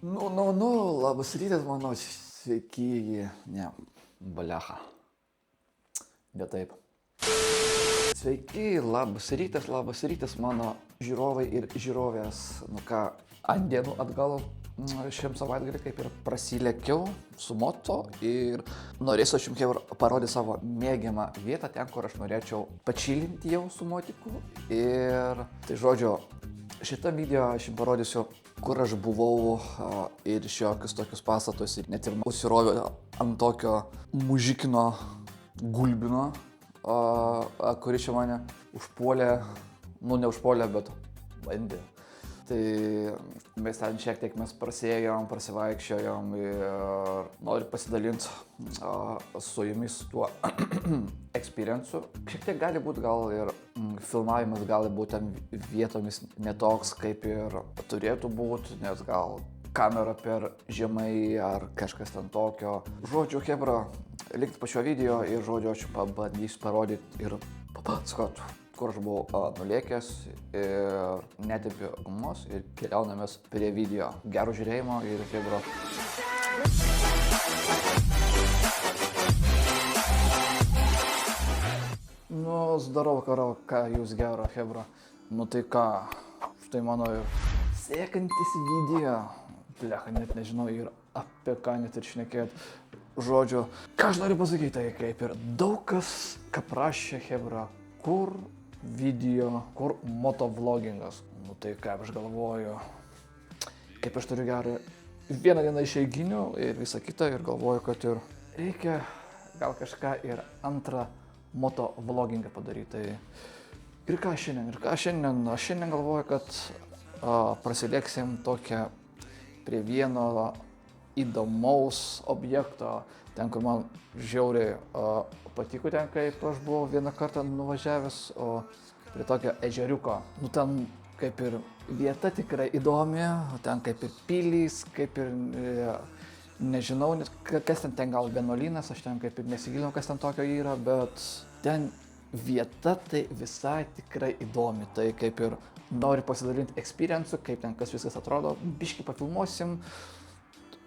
Labas rytas, mano sveiki, ne, balecha, bet taip. Sveiki, labas rytas, mano žiūrovai ir žiūrovės. Nu ką, ant dienų atgal šiam savaitgalį kaip ir prasilėkiau su moto ir norėsiu aš jums parodyti savo mėgiamą vietą, ten, kur aš norėčiau pačilinti jau su motiku. Ir tai žodžiu, šitą video aš jums parodysiu, kur aš buvau ir šiokius tokius pastatus ir net ir užsiroviau ant tokio mužikino gulbino, kuris čia mane užpuolė, neužpuolė, bet bandė. Tai mes ten šiek tiek prasėjom, prasivaikščiojom ir noriu pasidalinti su jumis tuo experience'u. Šiek tiek gali būti gal ir filmavimas gali būti ten vietomis netoks, kaip ir turėtų būti, nes gal kamera per žemai ar kažkas ten tokio. Žodžiu, hebra, likit po šio video ir žodžiu, aš pabandysiu parodyti ir papasakot, kur aš buvau nulėkęs ir netepiu gumos ir keliaunamės prie video. Gero žiūrėjimo ir hebra. Zdarov, karo, ką jūs gero, hebra. Tai ką, štai mano ir sekantis video. Blecha, net nežinau ir apie ką net ir šnekėt. Žodžiu, ką aš noriu pasakyti, tai kaip ir daug kas, ką prašė hebra, kur video, kur motovlogingas. Tai kaip aš galvoju, kaip aš turiu gerą vieną dieną išeiginių ir visą kitą ir galvoju, kad ir reikia gal kažką ir antrą motovlogingą padaryti. Tai ir ką šiandien? Aš šiandien galvoju, kad prasilėksim tokią prie vieno įdomaus objekto, ten, kur man žiauriai patiko ten, kaip aš buvau vieną kartą nuvažiavęs, o prie tokio ežeriuko. Ten kaip ir vieta tikrai įdomi, ten kaip ir pilys, kaip ir nežinau, kas ten gal vienuolynas, aš ten kaip ir nesigilinau, kas ten tokio yra, bet ten vieta tai visai tikrai įdomi. Tai kaip ir noriu pasidalinti experience'u, kaip ten kas viskas atrodo, biškį pafilmuosim,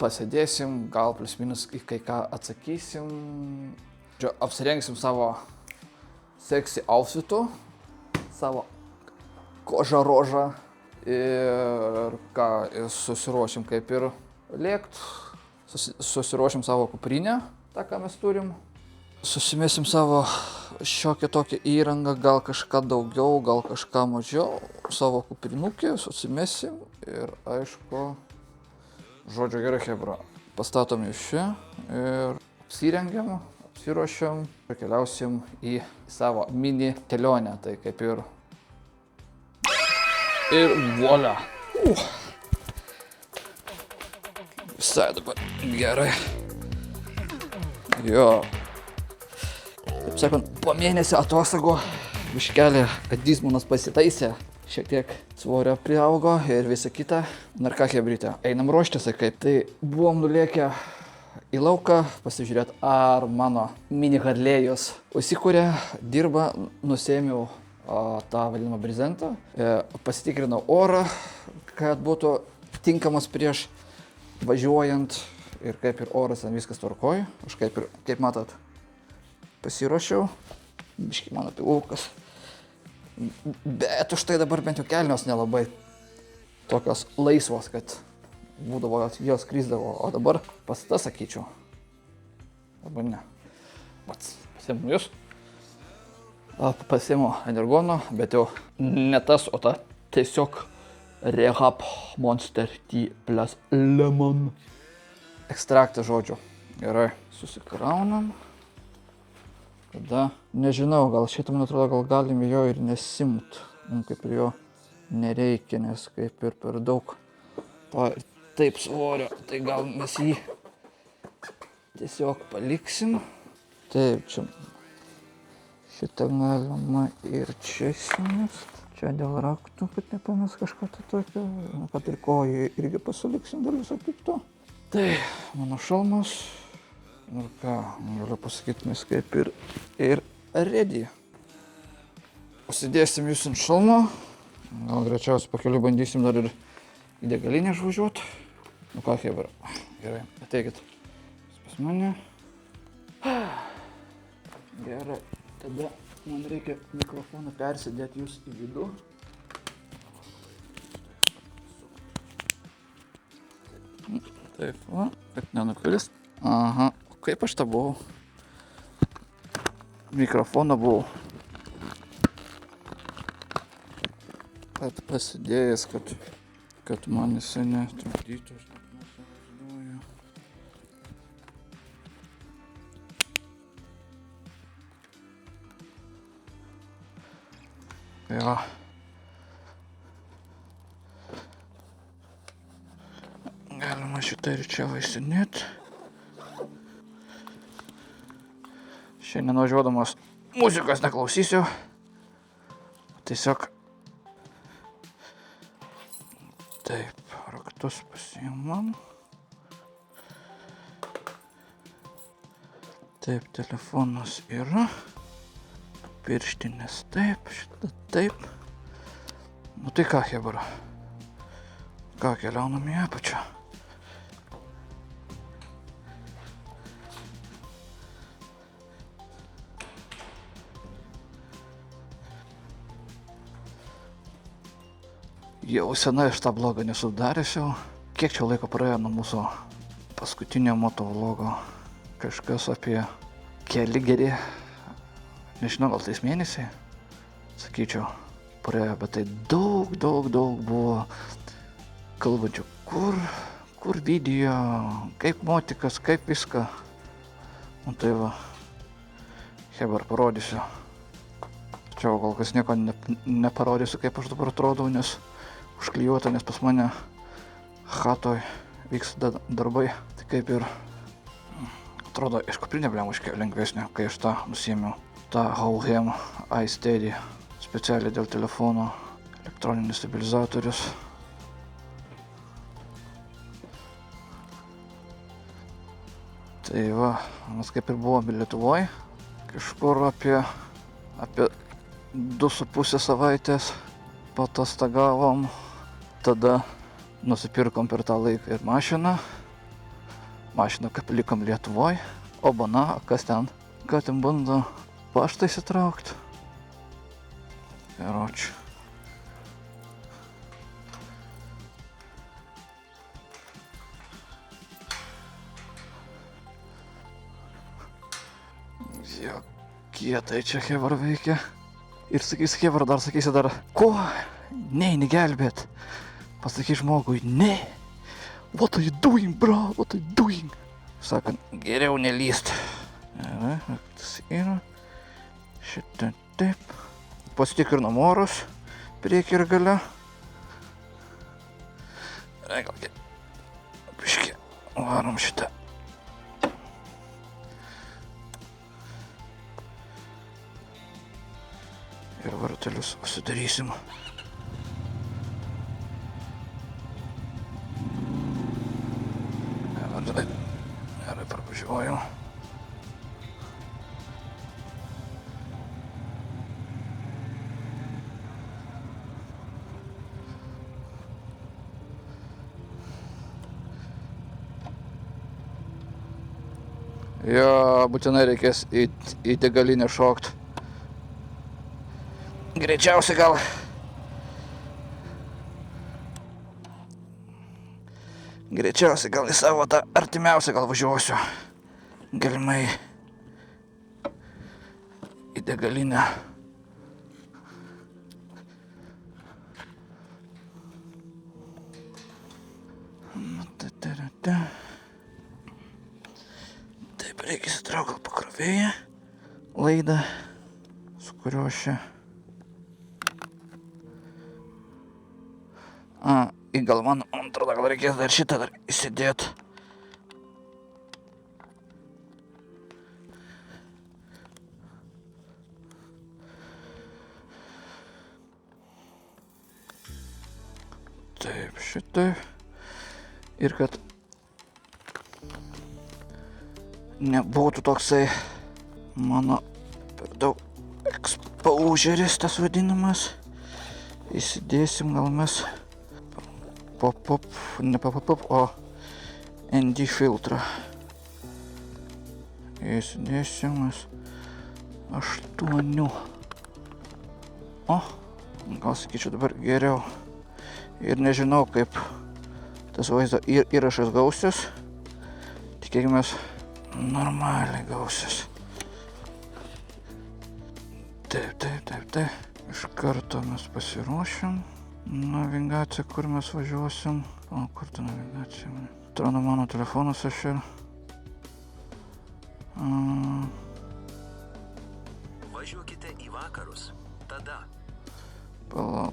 pasėdėsim, gal plius minus į kai ką atsakysim. Apsirengsim savo seksy outfitu, savo kožą rožą ir ką, susiruošim kaip ir lėkt, susiruošim savo kuprinę, tą ką mes turim. Susimėsim savo šiokią tokią įrangą, gal kažką daugiau, gal kažką mažiau, savo kuprinukį susimėsim ir aišku, žodžiu gerai hebra, pastatom iš čia ir apsirengiam, apsiruošiam ir keliausim į savo mini kelionę, tai kaip ir voila. Visai dabar gerai. Jo. Taip sakant, po mėnesio atostogų biškelį, kad dizmonas pasitaisė, šiek tiek svorio priaugo ir visa kita. Ir ką hebrytė, einam ruoštis, kaip. Tai buvom nulėkę į lauką, pasižiūrėt, ar mano mini Harlėjus užsikūrė, dirba, nusėmiau tą vadinamą brezentą, pasitikrinau orą, kad būtų tinkamas prieš važiuojant ir kaip ir oras, ten viskas tvarkoj. Aš kaip matot, pasiruošiau, biškį mano pilvukas, bet už tai dabar bent jau kelnios nelabai tokios laisvos, kad būdavo jos krisdavo, o dabar pasita sakyčiau, arba ne. Pasiimu jūs, pasiimu energono, bet jau ne tas, o ta tiesiog Rehab Monster Tea plus Lemon ekstraktą, žodžiu. Gerai, susikraunam. Tada, nežinau, gal šitą, man atrodo, gal galim jo ir nesimt. Kaip ir jo nereikia, nes kaip ir per daug taip svorio. Tai gal mes jį tiesiog paliksim. Taip, čia šitą galima ir čia simest. Čia dėl raktų, kad nepames kažką tokio. Kad ir kojį irgi pasiliksim dar viso pikto. Tai, mano šalmas. Ir ką, galiu pasakyti, mes kaip ir ready. Užsidėsim jūs ant šalmo. Gal greičiausiai po kelių bandysim dar ir į degalinę išvažiuoti. Nu ką, chebra, gerai, ateikit pas mane. Gerai, tada man reikia mikrofoną persidėti jūs į vidų. Taip, va, kad nenukris. Aha, kaip aš tą buvau? Mikrofoną buvau. Kad pasidėjęs, kad man jisai netrukdytų. Aš net neįsivaizduoju. Tai va. Galima šitą ir čia vaisinėti. Šiandien važiuodamas muzikos neklausysiu. Tiesiog taip, raktus pasiimam. Taip, telefonas yra. Pirštinės taip, šitą taip. Nu tai ką, chebra? Ką, keliaunam į apačią? Jau senai aš tą blogą nesu daręs jau. Kiek čia laiko praėjo nuo mūsų paskutinio motovlogo? Kažkas apie keli geri, nežinau, gal 3 mėnesiai, sakyčiau, praėjo, bet tai daug buvo kalbančių, kur video, kaip motikas, kaip viską. Nu tai va, chebra parodysiu. Čia kol kas nieko neparodysiu, kaip aš dabar atrodau, nes užklijuota, nes pas mane chatoj vyksta darbai. Tai kaip ir atrodo, iš kuprinė blemuškė lengvesnė, kai aš tą nusiėmiau. tą Holhem iSteady specialiai dėl telefono, elektroninis stabilizatorius. Tai va, mes kaip ir buvome Lietuvoje, kažkur apie 2,5 savaitės patostagavom, tada nusipirkom per tą laiką ir mašiną kaip likom Lietuvoje, o bana, kas ten, ką ten bando paštą įsitraukti. Karočiui. Jo, kietai čia Hebra veikia. Ir sakys Hebra, dar sakysi dar, ko? Neini gelbėt. Pasakyk žmogui, ne. What are you doing, bro? What are you doing? Sakant, geriau nelyst. Gerai, tas yra. Šitą taip. Pasitikrinam orus. Priekį ir gale. Gal biškį varom šitą. Ir vartelius užsidarysim. Gerai pravažiuoju. Jo, būtinai reikės į degalinę šokt. Greičiausiai gal į savo tą artimiausią gal važiuosiu. Galimai į degalinę. Taip, reikia įsitraukti pakrovėją laidą, su kuriuo aš čia. Gal man atrodo, gal reikės dar šitą dar įsidėti. Taip, šitaip. Ir kad nebūtų toksai mano per daug exposure'is tas vadinamas. Įsidėsim gal mes ne pop, o ND filtrą. Įsidėsimas 8. O, gal sakyčiau dabar geriau. Ir nežinau, kaip tas vaizdo įrašas gausis. Tikėkime, normaliai gausis. Taip. Iš karto mes pasiruošim. Navigacija, kur mes važiuosim. O, kur ta navigacija? Atrodo mano telefonas aš ir. Važiuokite į vakarus. Tada. Pala.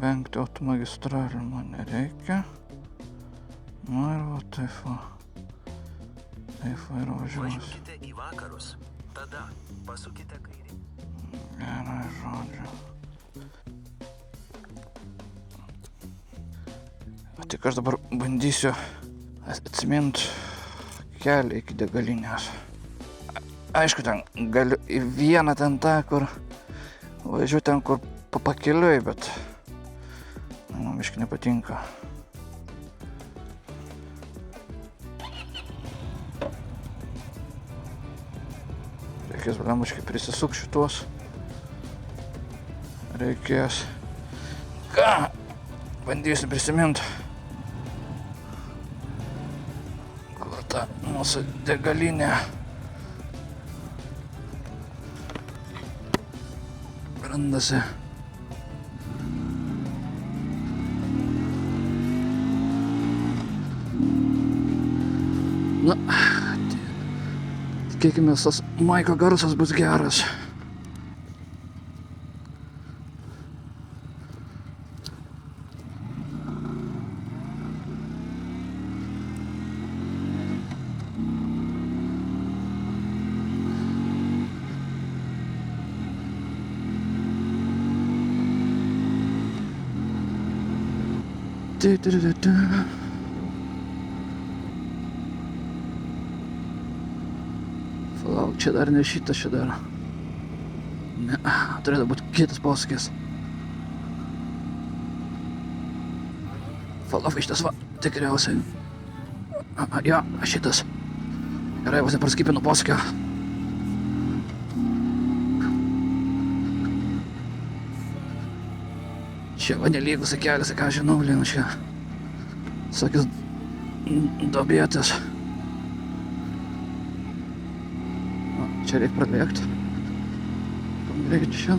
Vengti automagistralių man nereikia. Na ir va, taip va. Taip va ir važiuosiu. Važiuokite į vakarus. Tada pasukite kairį. Gerai, žodžiu. Tik aš dabar bandysiu atsimint kelią iki degalinės. Aišku, ten galiu į vieną ten tą, kur važiuoju ten, kur pakeliui, bet man biškai nepatinka. Reikės blembuškai prisisuk šitos. Reikės. Ką? Bandysiu prisimint. Kur ta mūsų degalinė. Randasi. Na, tikėkime, tas maiko garsas bus geras. Palauk, čia dar ne šitas, čia dar. Ne, turėtų būti kitas posūkis. Palauk, šitas va, tikriausiai. Jo, šitas. Gerai, vos nepraskipinu posūkio. Čia va nelygus kelias, ką žinau, blin, čia. Sakys, dobėtas. Čia reikia pralėkti. Greičiau.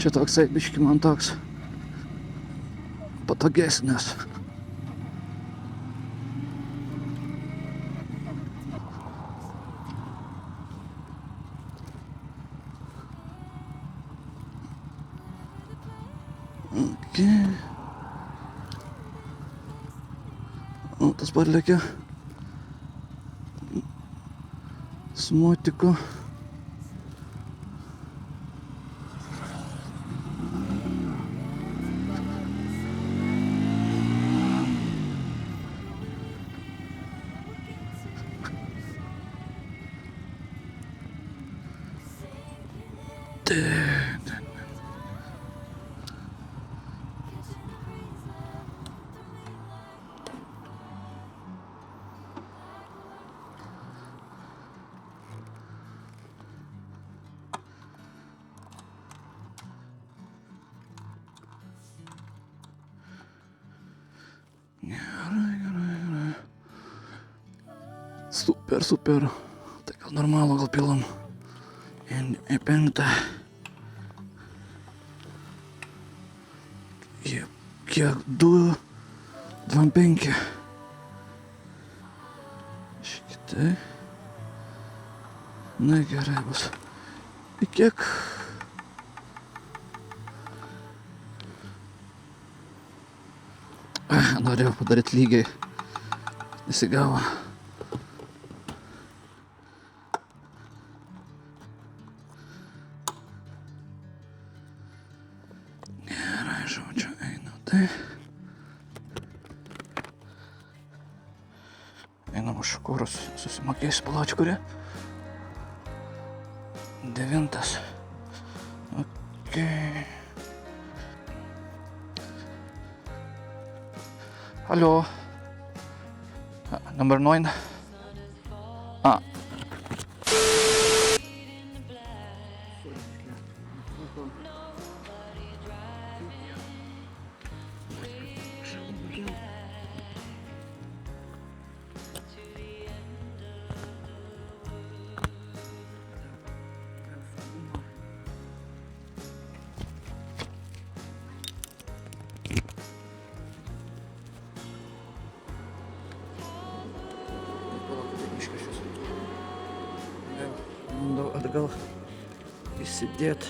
Čia toksai biški man toks patogesnis. Okay. O, tas parlėkė smotiko. Gerai. Super. Tai gal normalų, gal pilam į 5. Kiek 2,25. Šitai. Na gerai bus. Į kiek? Norėjau padaryti lygiai. Nesigavo. Gerai, žodžiu, einu tai. Einam už kurus, susimokėsiu palačiu kurį. 9. Okei. Alio. Number 9. Bandau atgal įsidėt.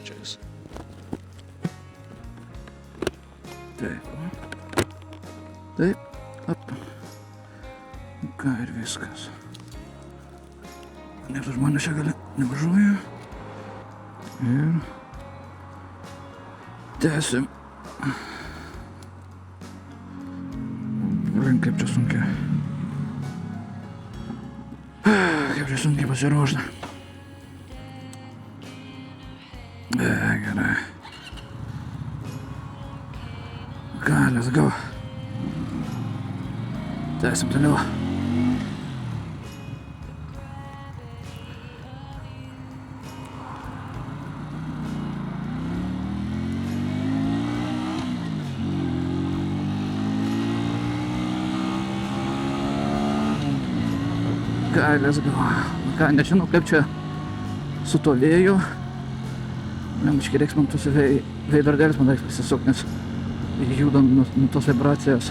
Čia jis. Taip. Taip. Op. Ką ir viskas. Nes žmonės čia gali nevažiuoja. Ir tęsim. Kaip čia sunkiai. Kaip čia sunkiai pasiruošti. Gerai. Ką, let's go. Tęsim toliau. Let's go. Ką, nežinau kaip čia su to vėju. Biškį reiks man tos veidrodėlis man reiks pasisuk, nes judam nuo tos vibracijos.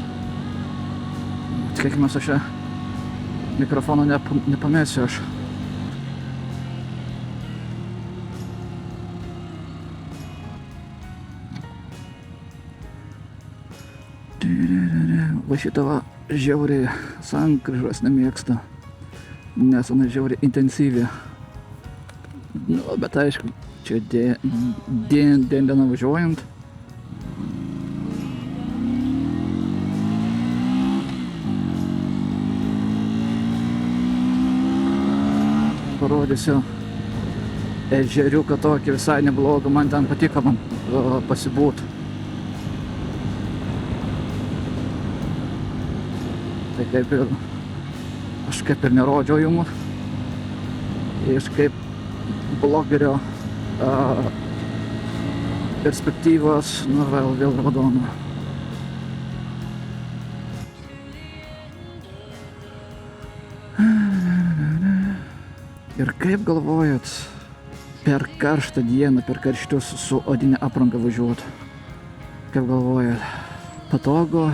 Tikėkime, aš čia mikrofono nepamėsiu aš. Va šitą va žiauriai sankryžos nemėgsta. Nes ona žiauriai intensyvi. Nu, bet aišku, čia dieną važiuojant. Parodysiu ežeriuką tokį visai neblogą, man ten patiko man pasibūt. Tai kaip ir aš kaip ir nerodžiau jums iš kaip blogerio perspektyvos, nu vėl raudona. Ir kaip galvojat, per karštą dieną, per karščius su odinė apranga važiuot? Kaip galvojat, patogu?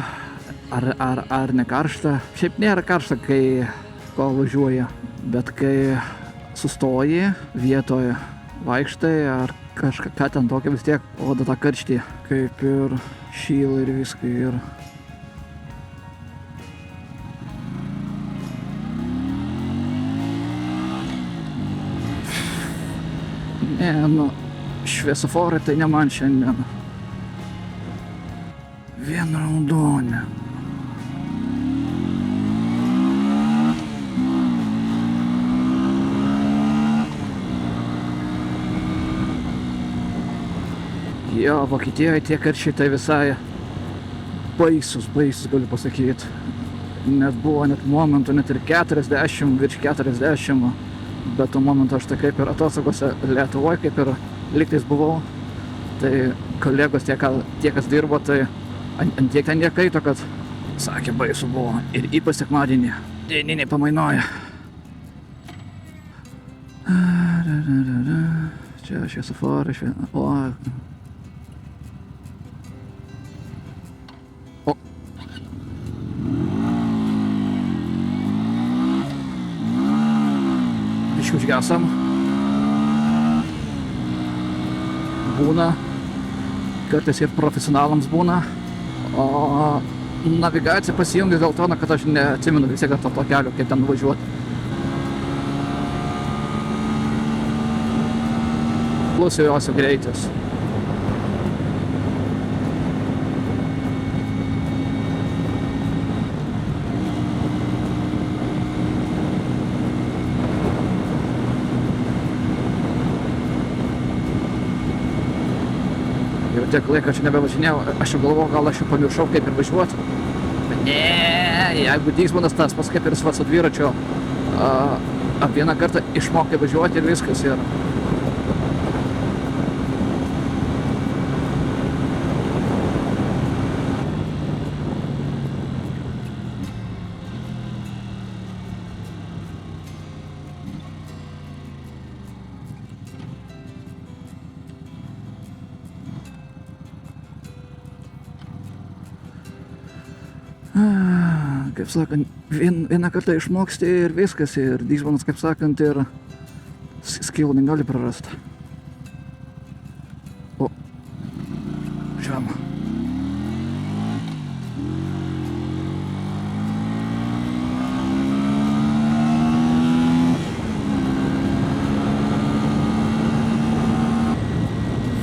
Ar ne karšta? Šiaip nėra karšta, kai kol važiuoja, bet kai sustoji vietoje, vaikštai ar kažką ten tokio, vis tiek oda tą karštį, kaip ir šyla ir viską ir... Ne, nu, šviesoforai tai ne man šiandien. Vien raudonė. Jo, Vokietijoje tie karščiai tai visai baisus, galiu pasakyti. Net buvo net momentų, net ir 40, virš 40, bet tuo momentu aš tai kaip ir atostogose Lietuvoje, kaip ir lygtais buvau, tai kolegos tie, kas dirbo, tai ant tiek ten nekaito, kad sakė baisu buvo. Ir ypač sekmadienį, dieniniai pamainoja. Čia šviesoforai, Užgesam. Būna, kartais ir profesionalams būna, o navigacija pasijungia dėl to, kad aš neatsimenu vis tiek to kelio, kaip ten važiuoti. Plus jos greitis. tiek laiko čia nebevažinėjau, aš jau galvoju, gal aš jau pamiršau, kaip ir važiuoti. Bet ne, jeigu Dygsmanas tas pas kaip ir su dviračiu, vieną kartą išmokti važiuoti ir viskas yra. Kaip sakant, vieną kartą išmoksti ir viskas, ir Dygsmanas, kaip sakant, ir skillų negali prarasti. O, žiūrėjom.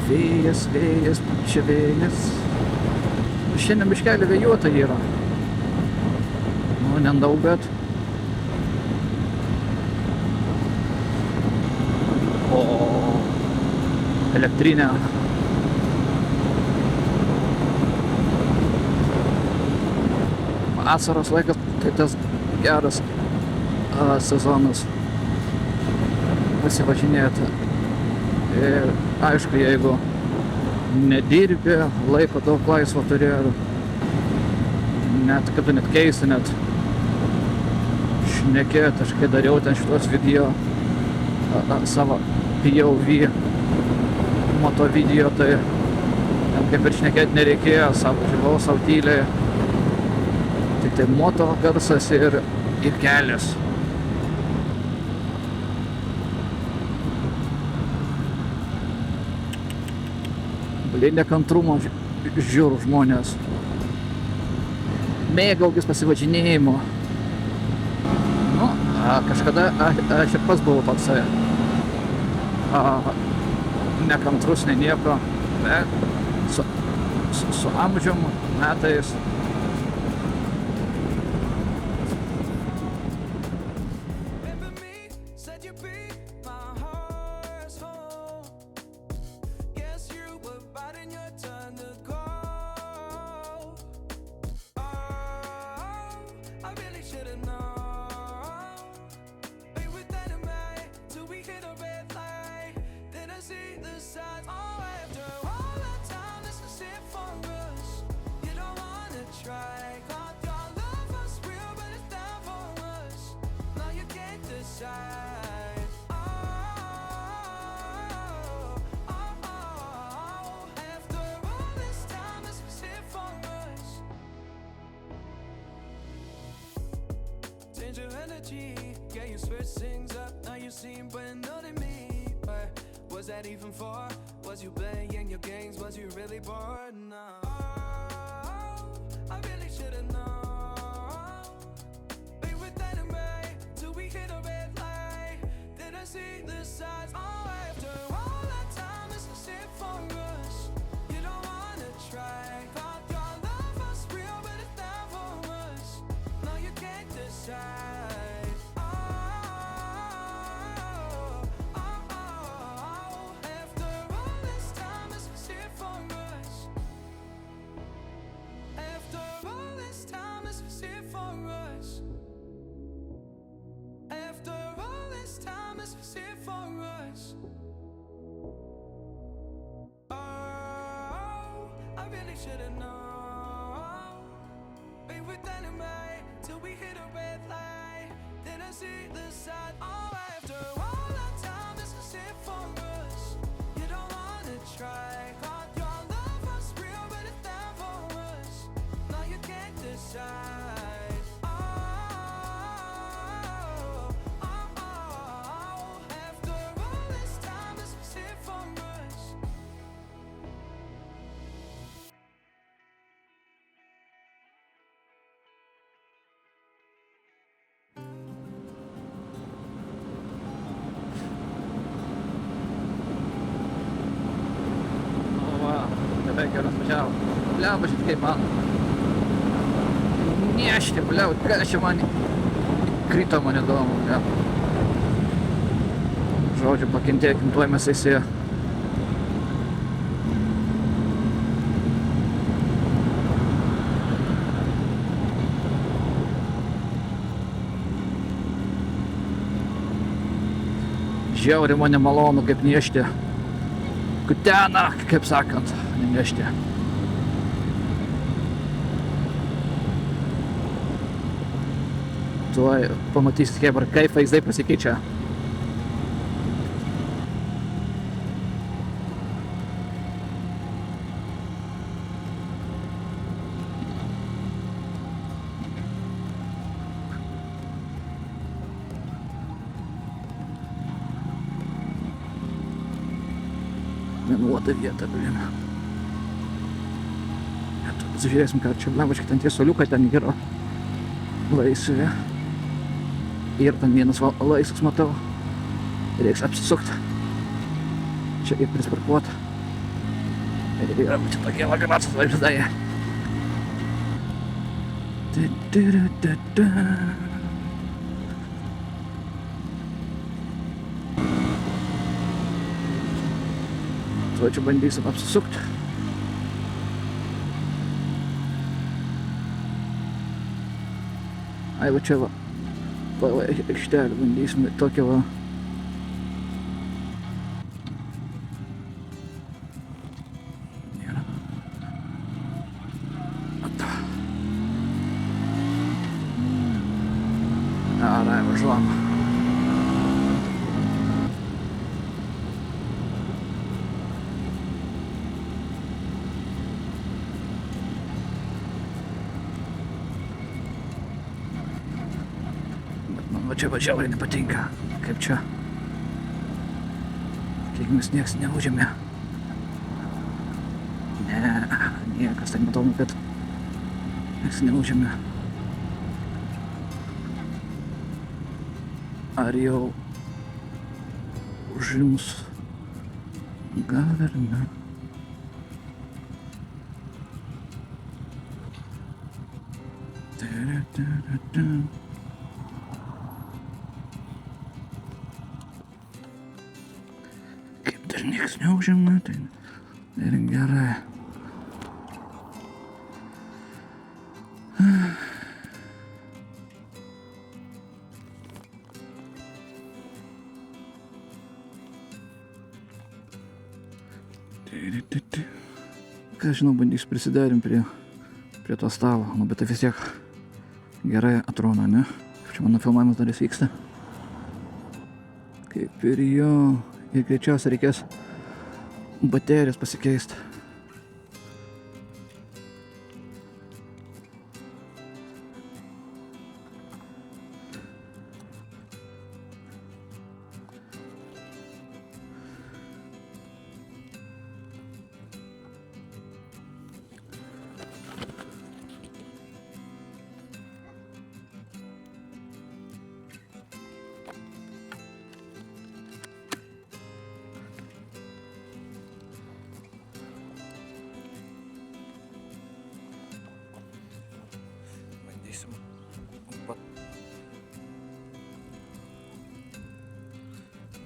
Vėjas, čia vėjas. Šiandien biškelį vėjuota yra. Nu, nedaug, bet. O, elektrinė. Vasaros laikas, tai tas geras sezonas pasivažinėti. Ir aišku, jeigu nedirbi, laiko daug laisvo turi, net kada net keisti, net šnekėti, aš kai dariau ten šitos video savo POV moto video, tai ten kaip ir šnekėti nereikėjo, važiavau savo tyliai, tik tai moto garsas ir kelias. Blin, nekantrumo žiūrų žmonės. Mėgaukis pasivažinėjimo. Nu, kažkada aš ir pats buvau toksai nekantrus, nei nieko, bet su amžium, metais. Change your energy, yeah, you switch things up. Now you seem brand new to me, but was that even for? Was you playing your games? Was you really bored? No, I really should've known. Be with anime till we hit a red light. Didn't see the signs. Oh, after all that time, this is it for us. You don't wanna try. Thought your love was real, but it's not for us. No, you can't decide. Should've known. Be with anime till we hit a red light. Then I see the side. Oh, after all that time, this is it for us. You don't wanna try. Thought your love was real, but it's not for us. No, you can't decide. After all this time, this is it for us. Beveik jau atvažiavo. Bliamba šit kaip man. Nešti, bliau, kas čia man krito man įdomu, bliau. Žodžiu, pakentėkim, tuoj mes įsijė. Žiauriai man nemalonu kaip nešti. Kutena, kaip sakant, nešti. Tuoj pamatysit, kaip vaizdai pasikeičia. Minuota vieta, blin. Pasižiūrėsim, ką čia blavačkai, ten tie soliukai, ten yra laisvi. Ir ten vienas laisvas matau. Reiks apsisukti. Čia ir prisparkuoti. Ir yra čia tokie vakaracas vaizdai. Tuo čia bandysim apsisukti. Ai, va čia va. Aikštelė, bandysim tokią va. Arai, važiuojam. Va čia važiavai nepatinka, kaip čia. Kiek mes nieks neužėmė. Ne, niekas, tai matau, kad nieks neužėmė. Ar jau užims? Gal ir ne. Kaip dar nieks neužima, tai ir gerai. Ką žinau, bandysiu prisiderim prie to stalo, nu, bet tai vis tiek gerai atrodo, ne? Čia mano filmavimas dar vyksta. Kaip ir jo, ir greičiausiai reikės baterijas pasikeisti.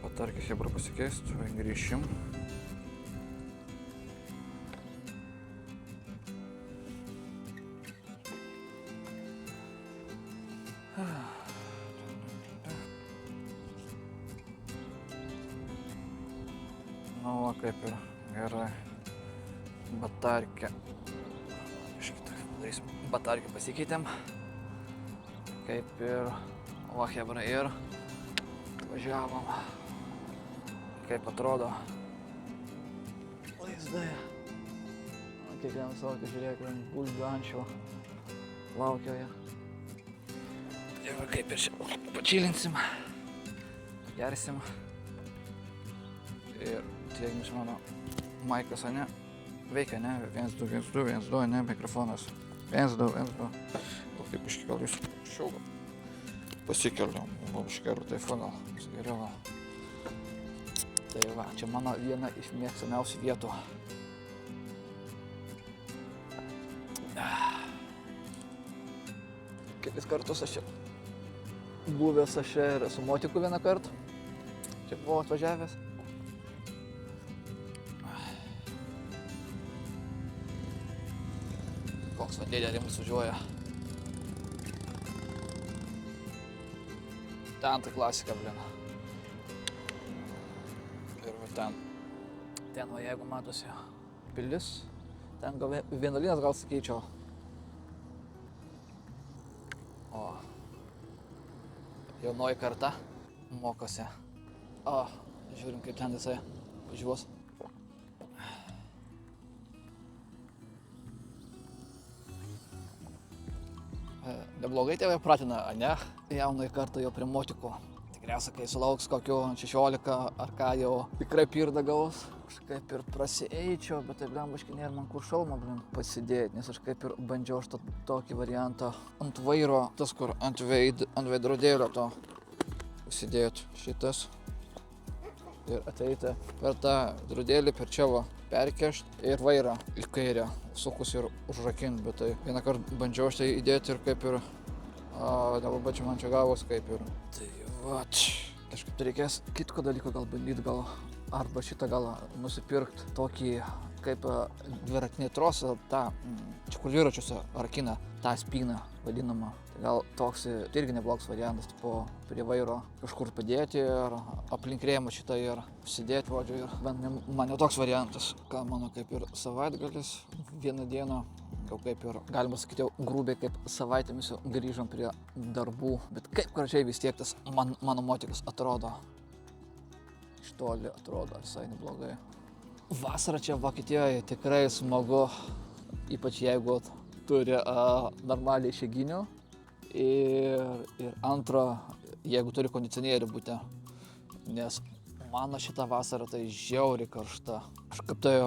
Batarkį chebra pasikeist, grįšim. Nu, va, kaip ir gerai. Batarkę. Batarkę pasikeitėm. Kaip ir va, chebra ir važiavom. Kaip atrodo vaizdai. Kiekvienas laukia, žiūrėk, gulbių ančių laukia jie. Ir kaip ir čia pačilinsim, gersim. Ir tiekmis mano maikas, ne? Veikia, ne? 1, 2, 1, 2, 1, 2, ne? Mikrofonas. 1, 2, 1, 2. Gal kaip iškėl jūs šiaugą. Pasikeliam, gal iškeliu taifoną. Geriau. Tai va, čia mano viena iš mėgstamiausių vietų. Kelis kartus aš čia buvęs, aš čia ir su motiku vieną kartą. Čia buvau atvažiavęs. Koks vandėlė rimus važiuoja. Ten tai klasika, blina. Ten va, jeigu matosi pilis, ten gal vienuolynas gal sakyčiau. O, jaunoji karta mokosi. O, žiūrim, kaip ten jisai važiuos. Neblogai tėvai pratina, ne? Jaunai kartą jau prie motikų. Tikriausiai, kai sulauks kokių 16 ar ką jau tikrai pirdą gaus. Aš kaip ir prasieičiau, bet taip lembaškai nėra man kur šalmą pasidėti, nes aš kaip ir bandžiau aš tokį variantą ant vairo, tas kur ant veidrodėlio to užsidėti šitas ir ateiti per tą veidrodėlį, per čia va, perkešt ir vairą į kairę sukus ir užrakinti, bet tai vieną kartą bandžiau aš tai įdėti ir kaip ir nelabai čia man čia gavos kaip ir. Tai va, kažkaip tai reikės kitko dalyko gal bandyti, gal arba šitą gal nusipirkt tokį kaip dviratinį trosą, tą čia kur dviračiuose rakina, tą spyną vadinamą. Tai gal toks irgi neblogs variantas, tipo prie vairo kažkur padėti ir aplink rėmą šitą ir užsidėti, žodžiu, ir bent man jau toks variantas. Ką mano kaip ir savaitgalis, vieną dieną, jau kaip ir galima sakyti, jau grubiai kaip savaitėmis grįžom prie darbų, bet kaip gražiai vis tiek tas mano motikas atrodo. Iš toli atrodo visai neblogai. Vasara čia Vokietijoje tikrai smagu, ypač jeigu turi normaliai išeiginių ir antra, jeigu turi kondicionierių bute, nes mano šitą vasarą tai žiauriai karšta. Aš kaip tai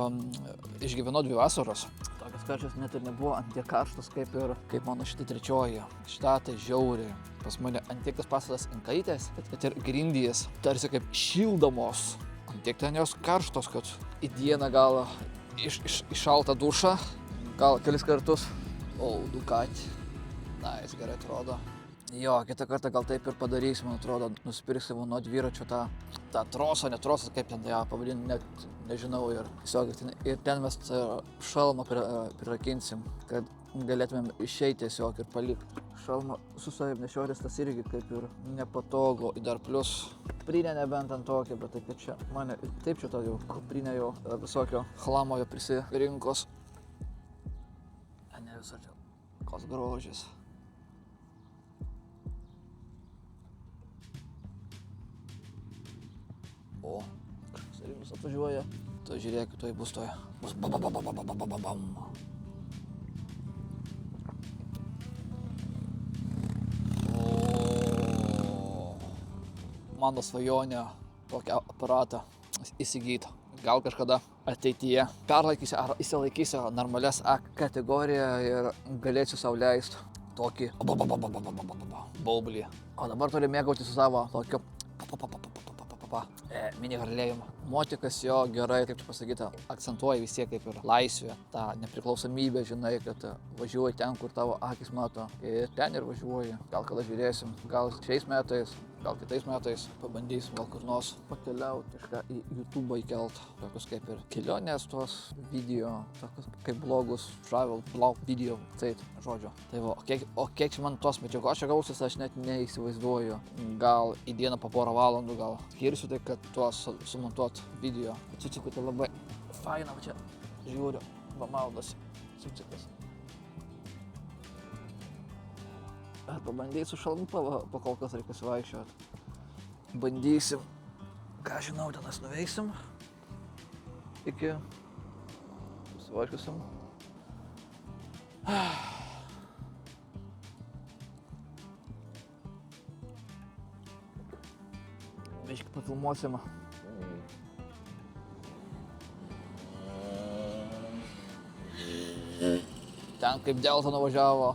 išgyvenau 2 vasaros. Tokios karščios net ir nebuvo ant tiek karštos kaip mano šitą trečioji. Šitą tai žiauriai. Pas mane ant tiek tas pastatas inkaitės, kad ir grindys tarsi kaip šildomos. Ant tiek ten jos karštos, kad į dieną gal iš šaltą dušą, gal kelis kartus. O, Ducati. Na, jis gerai atrodo. Jo, kitą kartą gal taip ir padarysim, man atrodo, nusipirksim nuo dviračio tą trosą, ne trosas, kaip ten ją pavadinti, net nežinau. Ir ten mes šalmą prirakinsim, kad galėtumėm išeiti tiesiog ir palikti. Šalmą su savim nešiotis tas irgi kaip ir nepatogu, dar plus kuprinė nebent ant tokio, bet tai kad čia mane taip čia jau kuprinė jau visokio chlamo jo prisirinkos. Ne visur čia, koks grožis. O, kažkas rimtas atvažiuoja. Tai žiūrėk, tuoj bus toje. Bus babababababababam. Mano svajonė tokią aparatą įsigyti. Gal kažkada ateityje perlaikysiu ar įsilaikysiu normalias A kategoriją ir galėsiu sau leisti tokį baublį. O dabar turiu mėgautis su savo tokiu mini harlėjum. Motikas jo gerai, kaip čia pasakyta, akcentuoja vis tiek kaip ir laisvę, tą nepriklausomybę, žinai, kad važiuoji ten, kur tavo akis mato. Ir ten ir važiuoji. Gal kada žiūrėsim, gal šiais metais, gal kitais metais pabandysim, gal kur nors pakeliauti, kažką į YouTube įkelt. Tokius kaip ir kelionės tuos video, tokius kaip blogus, travel blog video, taip, žodžiu. Tai va, o kiek man tos medžiagos čia gausis, aš net neįsivaizduoju. Gal į dieną po porą valandų gal skirsiu tai, kad tuos sumontuot video. Ciuciukui tai labai faina, čia žiūriu, va maudosi ciuciukas. Ar pabandyti su šalmu pakol kas reikia suvaikščioti. Bandysim, ką žinau, tenas nuveiksim. Iki suvaikščiosim. Biškį pafilmuosim. Ten kaip delta nuvažiavo.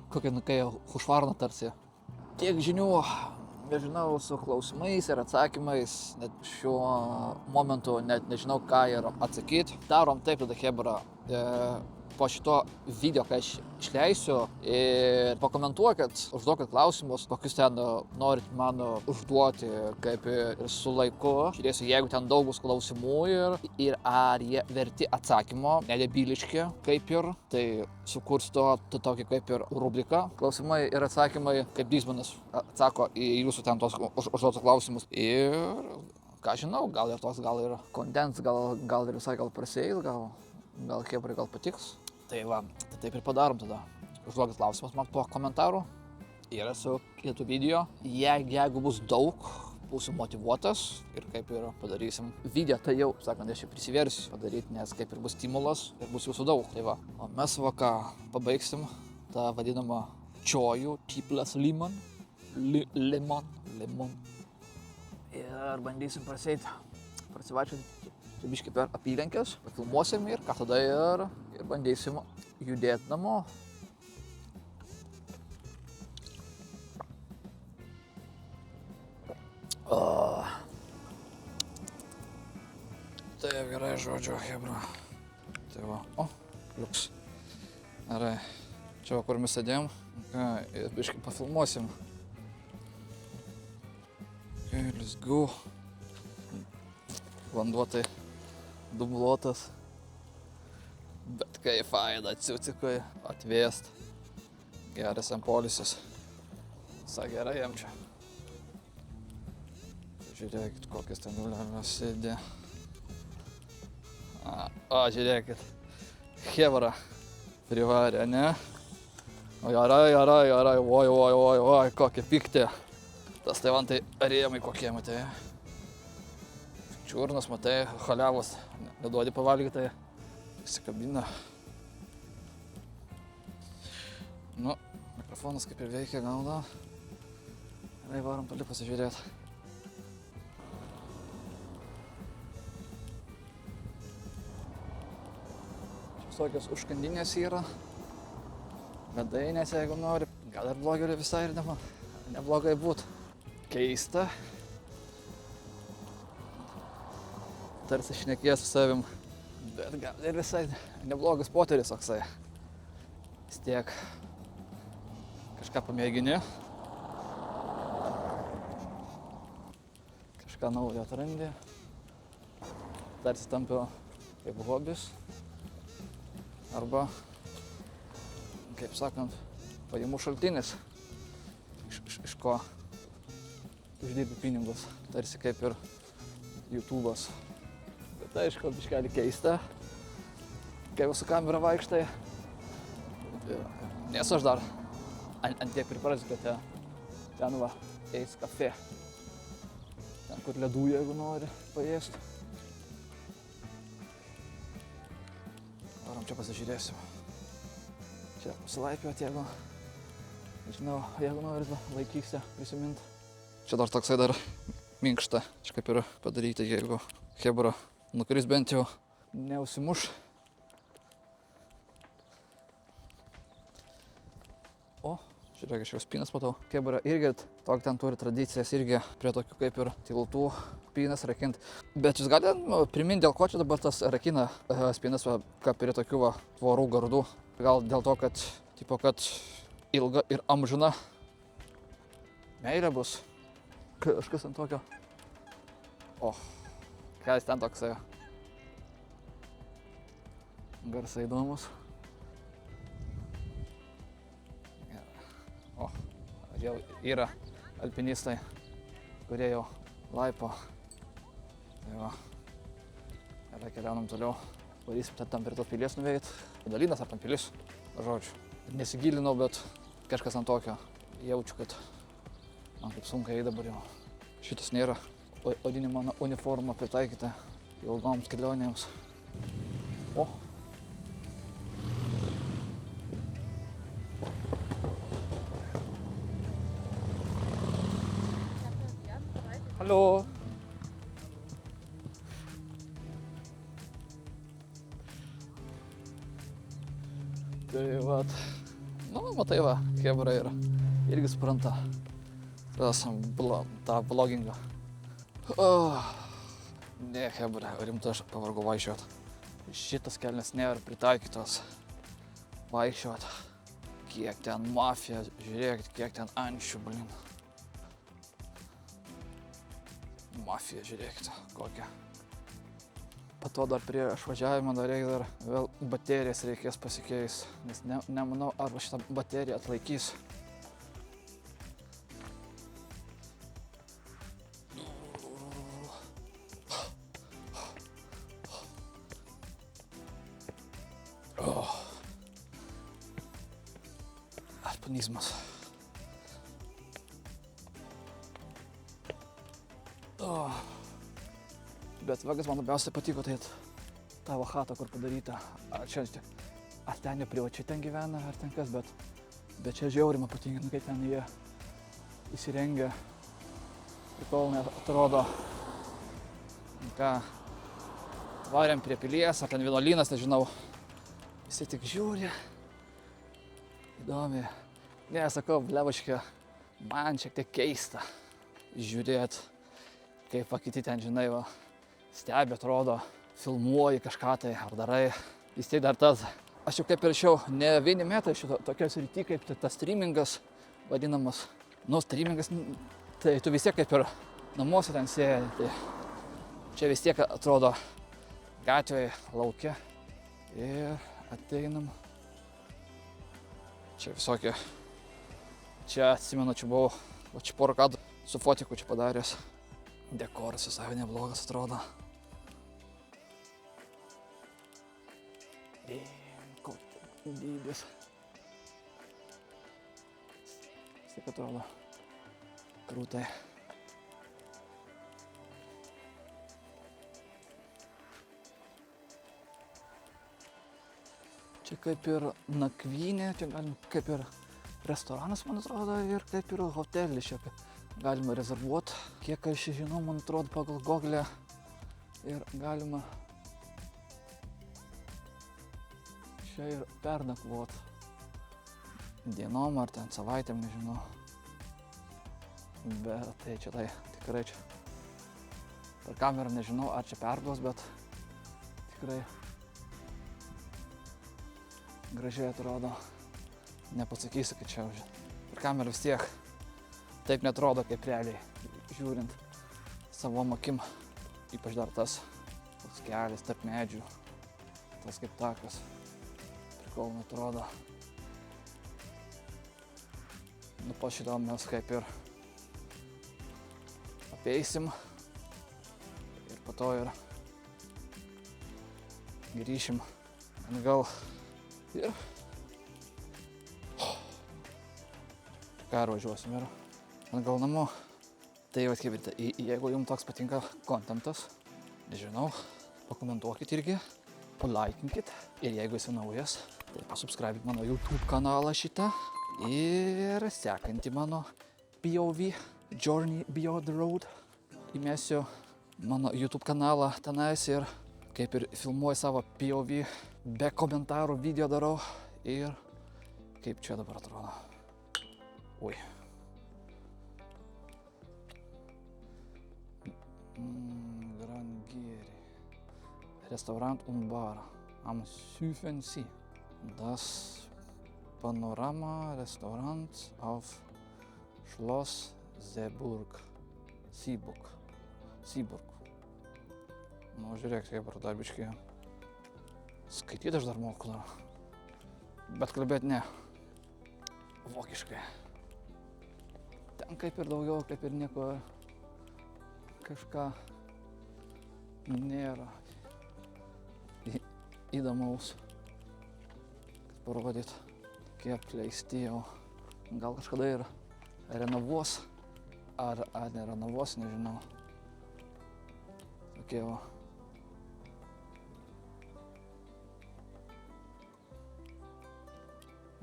Kokia nukai hušvarna tarsi. Tiek žinių, nežinau, su klausimais ir atsakymais, net šiuo momentu net nežinau, ką ir atsakyti. Darom taip tada, chebra. po šito video, kai aš išleisiu, ir pakomentuokit, užduokit klausimus, kokius ten norit man užduoti, kaip ir su laiku. Žiūrėsiu, jeigu ten daug bus klausimų ir ar jie verti atsakymo, nedebiliški, kaip ir, tai sukursiu tokį kaip ir rubriką. Klausimai ir atsakymai, kaip Dysmanas atsako į jūsų ten tos užduotus klausimus. Ir ką žinau, gal ir tos, gal ir kondens, gal ir visai gal prasieis, gal Hebrai gal patiks. Tai va, tai taip ir padarom tada. Užduokit klausimus man po komentarų. Ir esu kitų video. Jeigu bus daug, būsiu motyvuotas ir kaip ir padarysim video, tai jau, sakant, aš jau prisiversiu padaryti, nes kaip ir bus stimulas ir bus jūsų daug. Tai va, o mes va ką pabaigsim tą vadinamą čojų, T+ lemon. Ir bandysim prasivačiuoti čia biškį per apylinkės, filmuosim ir ką tada ir bandysim judėti namo. Tai gerai, žodžiu, Hebra. Tai va, liuks. Gerai, čia va, kur mes sėdėjom, ir biškį pafilmuosim. Okay, let's go. Vanduo tai dubluotas. Bet kai faina atsiutikui atvėst. Geras jam polisis. Visai gerai jam čia. Žiūrėkit, kokias ten nulemas sėdė. Žiūrėkit. Hebra privarė, ne? O gerai, oi, kokie pikti. Tas tai man tai rėmai kokie, matai. Čiurnas, matai, haliavos, neduodi pavalgyti, tai įsikabina. Nu, mikrofonas kaip ir veikia, gauna. Gerai, varom toli pasižiūrėti. Visokios užkandinės yra. Medainės, jeigu nori. Gal ir blogerių visai ir neblogai būt. Keista. Tarsi šnekės su savim. Bet gal ir visai neblogas potyris toksai. Vis tiek kažką pamėgini. Kažką naujo atrandi. Tarsi tampi kaip hobis. Arba, kaip sakant, pajamų šaltinis. Iš ko uždirbi pinigus. Tarsi kaip ir YouTube'as. Bet aišku, biškelį keista. Kai su kamera vaikštai. Nes aš dar ant tiek priprasiu, kad ten va, eis kafe. Ten kur ledų, jeigu nori paėsti. Varom čia pasižiūrėsim. Čia pasilaipiuot, jeigu norit vaikystę prisiminti. Čia dar toksai dar minkšta. Čia kaip ir padaryti, jeigu Hebra nukris bent jau neusimuš. O, žiūrėk, aš jau spynas matau. Hebra irgi tokį ten turi tradicijas irgi prie tokių kaip ir tiltų spynas rakinti. Bet jūs galite priminti, dėl ko čia dabar tas rakina spynas, kaip prie tokių va, tvorų gardų. Gal dėl to, kad ilga ir amžina meilė bus. Kažkas ant tokio. O, kas ten toksai. Garsai įdomus. O, jau yra alpinistai, kurie jau laipo. Tai va, gerai, keliaunam toliau. Varysim tam prie tos pilies nuveit. Dalinas ar tam pilis, žodžiu. Nesigilinau, bet kažkas ant tokio. Jaučiu, kad man kaip sunkiai dabar jau. Šitas nėra odinė mano uniforma pritaikyta ilgoms kelionėms. O. Hallo. Tai vat. Nu, matai va, Hebra yra. Irgi supranta. tą vlogingą. Ne, Hebra, rimtai aš pavargau vaikščiot. Šitas kelnes nėra pritaikytos vaikščiot. Kiek ten mafija, žiūrėkit, kiek ten ančių, blin. Mafija, žiūrėkite, kokia. Po to dar prieš važiavimą dar reikia dar vėl baterijas reikės pasikeis, nes nemanau, arba šitą bateriją atlaikys. Alpinizmas. Bet vagas man labiausiai patiko, tai tavo chata, kur padaryta. Ar ten jie privačiai ten gyvena, ar ten kas, bet čia žiauriai man patinka, kai ten jie įsirengia. Ir kol atrodo, ką, varėm prie pilies, ar ten vienuolynas, nežinau. Visi tik žiūri. Įdomi. Ne, sakau, blevaškė, man šiek tiek keista žiūrėt, kaip kiti ten, žinai, va, stebi, atrodo, filmuoji kažką tai, ar darai. Vis tiek dar tas, aš jau kaip ir šiau, ne vieni metai šito tokios rytį, kaip tas streamingas vadinamas. Nu, streamingas, tai tu vis tiek kaip ir namuose ten sėdi, tai čia vis tiek atrodo gatvėje, lauke. Ir ateinam. Čia visokie. Čia atsimenu, čia buvau, o čia porą kadrų su fotiku čia padaręs. Dekoras visai neblogas atrodo. Koks dydis. Vis tiek atrodo krūtai. Čia kaip ir nakvynė, čia galim kaip ir restoranas, man atrodo, ir kaip ir hotelis čia galima rezervuoti. Kiek aš žinau, man atrodo, pagal Google ir galima čia ir pernakvot. Dienom ar ten savaitėm, nežinau. Bet tai čia tai tikrai čia. Per kamerą nežinau, ar čia perduos, bet tikrai gražiai atrodo. Nepasakysiu, kad čia per kamerą vis tiek taip netrodo, kaip realiai žiūrint savom akim. Ypač dar tas toks kelias tarp medžių, tas kaip takas. Prikolno atrodo. Nu, po šito mes kaip ir apeisim ir po to ir grįšim atgal ir pervažiuosim ir atgal namo. Tai vat kaip ir, jeigu jums toks patinka kontentas, nežinau, pakomentuokit irgi, palaikinkit ir jeigu esi naujas, tai pasubscribit mano YouTube kanalą šitą ir sekantį mano POV Journey Beyond the Road. Įmesiu mano YouTube kanalą tenais ir kaip ir filmuoju savo POV, be komentarų video darau ir kaip čia dabar atrodo. Ui. Grangeri. Restaurant und Bar am Südensee. Das Panorama-Restaurant auf Schloss Seeburg. Nu, žiūrėk, kaip ar dar biškai. Skaityti aš dar moku dar. Bet kalbėti ne. Vokiškai. Ten kaip ir daugiau, kaip ir nieko kažką nėra įdomaus, kad parodyt, kaip apleisti jau. Gal kažkada ir renovuos, ar nerenovuos, nežinau. Tokie va.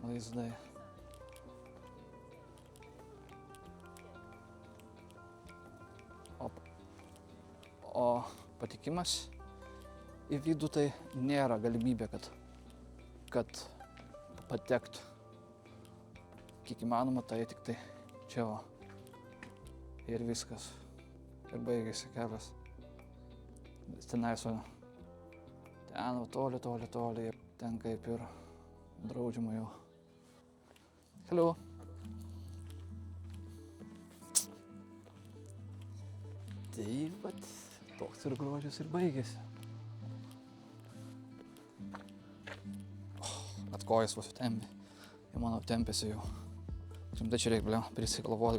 Vaizdai. O patikimas į vidų tai nėra galimybė, kad patektų. Kiek įmanoma, tai tik tai čia va. Ir viskas. Ir baigėsi kelias. Tenais va. Ten va toli. Ten kaip ir draudžiama jau. Hello. Tai vat, toks ir grožis ir baigėsi. At kojas vos tempė. Ir mano tempėsi jau. Rimtai čia reikia, prisigalvoti,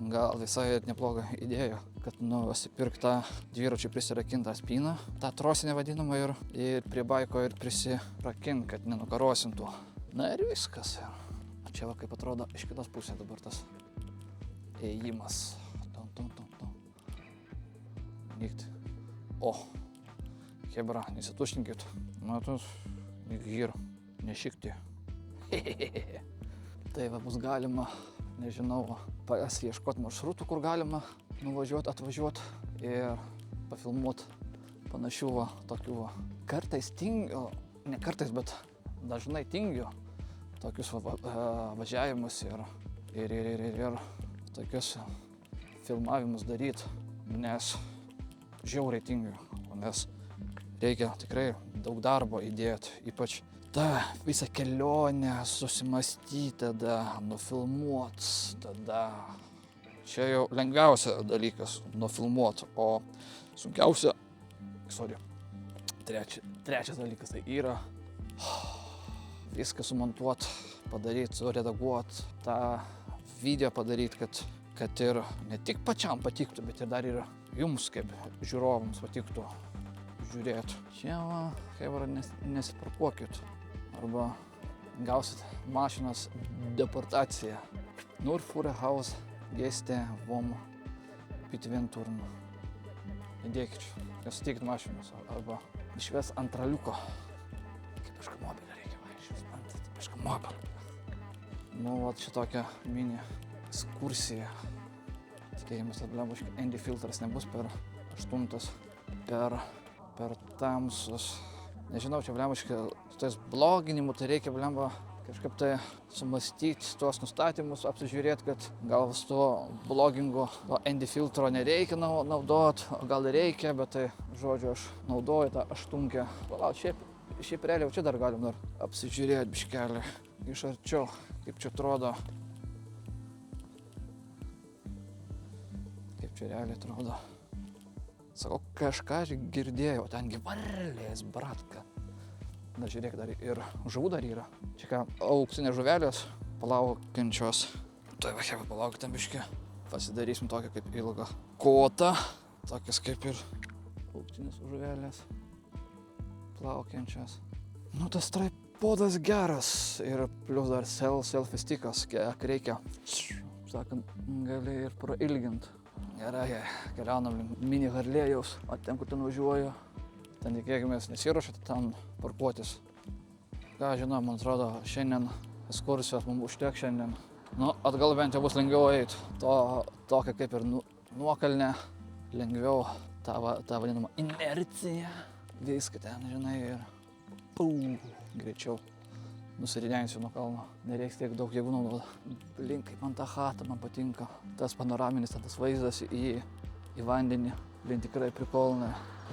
gal visai neblogą idėją, kad nusipirkt tą dviračių prisirakintą spyną, tą trosinę vadinamą ir prie baiko ir prisirakint, kad nenukarosintų. Na ir viskas. O čia va kaip atrodo iš kitos pusės dabar tas ėjimas. Nykti. O, hebra, nesituštinkit. Matot, gyr, nešikti. Tai va bus galima, nežinau, pasiieškoti maršrutų, kur galima nuvažiuoti, atvažiuoti ir pafilmuoti panašių va, tokių va. Kartais tingiu, ne kartais, bet dažnai tingiu tokius važiavimus ir tokius filmavimus daryti, nes žiauriai tingiu, nes reikia tikrai daug darbo įdėti, ypač tą visą kelionę susimąstyti, tada nufilmuot, tada čia jau lengviausia dalykas nufilmuot, o sunkiausia, trečias dalykas tai yra viską sumontuot, padaryt, suredaguot, tą video padaryt, kad ir ne tik pačiam patiktų, bet ir dar ir jums kaip žiūrovams patiktų žiūrėt. Čia va, hebra, nesiparkuokit, arba gausit mašinos deportaciją. Nur Führerhaus geste vom Pitventurm. Įdėkit čia, nesutikit mašinos, arba išves antraliuko. Kaip iškamobilį reikia, va, išves iškamobilį. Nu, vat šitokia mini ekskursija. Tikėjimas, kad blembuškai Andy filtras nebus per 8, per tamsus. Nežinau, čia blembuškai su tais bloginimu, tai reikia blemba kažkaip tai sumastyti tuos nustatymus, apsižiūrėti, kad gal su tuo blogingu Andy filtro nereikia naudot, o gal reikia, bet tai, žodžiu, aš naudoju tą 8. Palauk, šiaip realiai čia dar galim apsižiūrėti biškelį iš arčiau, kaip čia atrodo. Kaip čia realiai atrodo. Sakau, kažką girdėjau, tengi varlės, bratka. Na, žiūrėk, dar ir žuvų dar yra. Čia ką, auksinės žuvelės plaukiančios. Tai va, hebra, palauk ten biškį. Pasidarysim tokią kaip ilgą kotą. Tokias kaip ir auksinės žuvelės plaukiančios. Nu, tas traipodas geras. Ir plius dar selfie stickas, kiek reikia. Sakant, gali ir prailgint. Gerai, keliaunam link mini Harlėjaus, o ten, kur ten važiuoju, ten tikėkimės nesiruošėte ten parkuotis. Ką žinau, man atrodo, šiandien ekskursijos mums užteks šiandien. Nu, atgal bent jau bus lengviau eiti. Tokia kaip ir nuokalnė, lengviau tą vadinamą inerciją. Viską ten, žinai, ir greičiau nusiridensiu nuo kalno. Nereiks tiek daug jėgų naudoti. Blin, kaip man ta chata, man patinka. Tas panoraminis, tas vaizdas į vandenį. Blin, tikrai prikolna.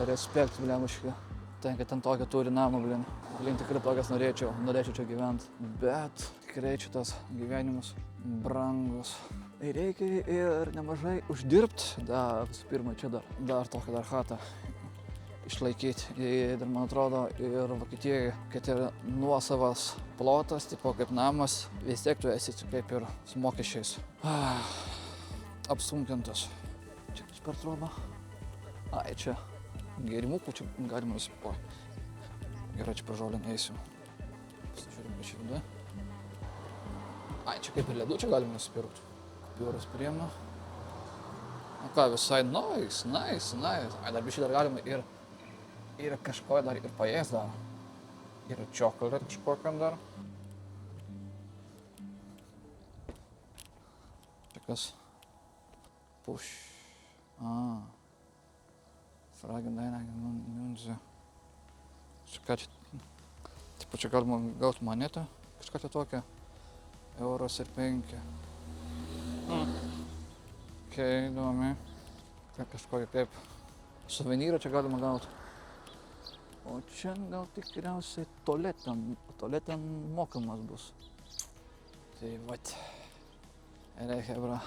Respekt, blembuškai. Ten tokią turi namą, blin. Blin, tikrai tokias norėčiau čia gyventi. Bet tikrai šitas gyvenimas brangus. Reikia ir nemažai uždirbti. Visų pirma, čia dar tokią chatą išlaikyti. Ir man atrodo, ir Vokietijoje, kad ir nuosavas plotas, tipo kaip namas, vis tiek tu esi kaip ir su mokesčiais. Apsunkintas. Čia per trobą. Ai, čia gėrimukų, čia galima nusipoti. Gerai, čia pražolį neįsiu. Pasižiūrime čia viduje. Ai, čia kaip ir ledų čia galima nusipirkti. Piuras priema. O ką, visai nice. Ai, dar biškai dar galima ir kažko dar ir paės dar. Ir čokolat kažkokiam dar. Čia kas? Puš. Fragen Nunze. Čia ką čia? Tipo čia galima gauti monetą. Kažką čia tokią. Euros ir 5. Okei, įdomi. Kažkokį kaip suvenyrą čia galima gauti. O čia gal tikriausiai toliau ten mokamas bus. Tai vat, hebra,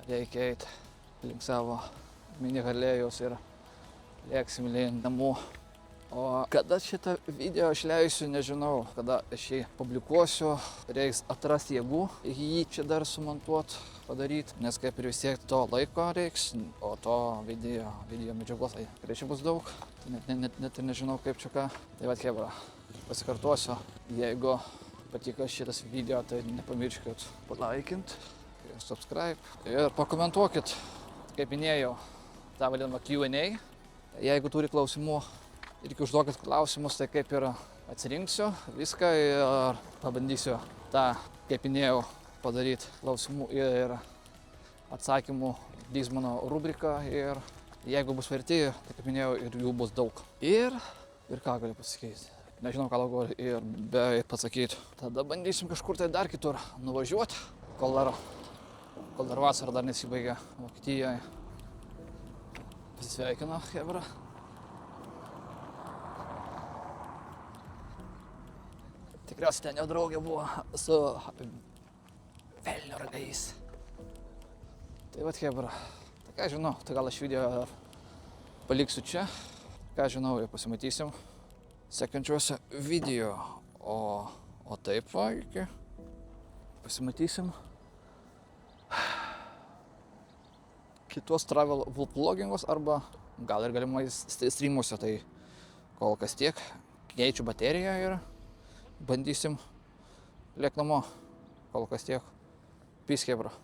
reikia eiti link savo mini Harlėjaus ir lėksim link namų. O kada šitą video aš leisiu, nežinau, kada aš jį publikuosiu, reiks atrasti jėgų, jį čia dar sumontuot, padaryt, nes kaip ir vis tiek to laiko reiks, o to video medžiagos tikrai čia bus daug, net ir nežinau kaip čia ką. Tai vat hebra, pasikartosiu, jeigu patiko šitas video, tai nepamirškit palaikint, subscribe ir pakomentuokit, kaip minėjau, tą vadinamą Q&A. Jeigu turi klausimų, irgi užduokit klausimus, tai kaip ir atsirinksiu viską ir pabandysiu tą, kaip minėjau, padaryti klausimų ir atsakymų vyks mano rubrika ir jeigu bus verti, tai kaip minėjau, ir jų bus daug. Ir ką galiu pasakyti? Nežinau, ką galiu ir be pasakyti. Tada bandysim kažkur tai dar kitur nuvažiuoti, kol dar vasara dar nesibaigė Vokietijoje. Pasisveikino, hebra. Tikriausiai ten jo draugė buvo su velnio ragais. Tai vat hebra. Tai ką žinau, tai gal aš video paliksiu čia. Ką žinau, jau pasimatysim sekančiuose video. O taip va, iki pasimatysim kitos travel vlogingus arba gal ir galimai streamuose. Tai kol kas tiek. Keičiu bateriją ir bandysim lėkt namo. Kol kas tiek. Peace, hebra.